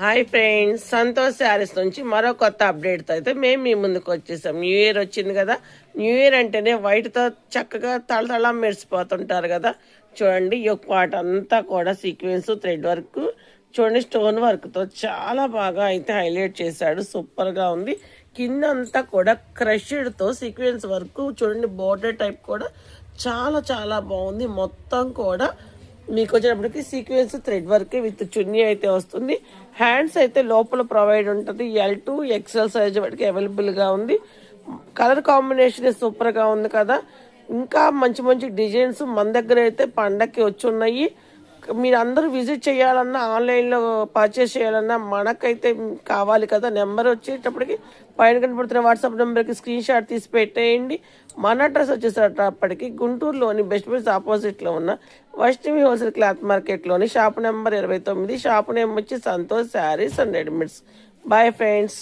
Hi friends, Santosh saris నుంచి మరో కొత్త అప్డేట్తో అయితే మేము మీ ముందుకు వచ్చేసాం. న్యూ ఇయర్ వచ్చింది కదా. న్యూ ఇయర్ అంటేనే వైట్తో చక్కగా తళతళ మెరిసిపోతుంటారు కదా. చూడండి, ఈ యొక్క పాట అంతా కూడా సీక్వెన్స్ థ్రెడ్ వర్క్, చూడండి స్టోన్ వర్క్తో చాలా బాగా అయితే హైలైట్ చేశాడు. సూపర్గా ఉంది. కింద అంతా కూడా క్రష్డ్తో సీక్వెన్స్ వర్క్, చూడండి బోర్డర్ టైప్ కూడా చాలా చాలా బాగుంది. మొత్తం కూడా మీకు వచ్చేటప్పటికి సీక్వెన్స్ థ్రెడ్ వర్క్ విత్ చున్నీ అయితే వస్తుంది. హ్యాండ్స్ అయితే లోపల ప్రొవైడ్ ఉంటుంది. L2 XL సైజ్ వాటికి అవైలబుల్గా ఉంది. కలర్ కాంబినేషన్ సూపర్గా ఉంది కదా. ఇంకా మంచి మంచి డిజైన్స్ మన దగ్గర అయితే పండక్కి వచ్చి ఉన్నాయి. మీరు అందరూ విజిట్ చేయాలన్నా, ఆన్లైన్లో పర్చేస్ చేయాలన్నా మనకైతే కావాలి కదా. నెంబర్ వచ్చేటప్పటికి పైన కనపడుతున్న వాట్సాప్ నెంబర్కి స్క్రీన్ షాట్ తీసి పెట్టేయండి. మన అడ్రస్ వచ్చేసేటప్పటికి గుంటూరులోని బెస్ట్ బెస్ట్ ఆపోజిట్లో ఉన్న వైష్ణవి హోల్సేల్ క్లాత్ మార్కెట్లోని షాప్ నెంబర్ 29. షాప్ నేమ్ వచ్చి Santosh sarees and readymades. Bye friends.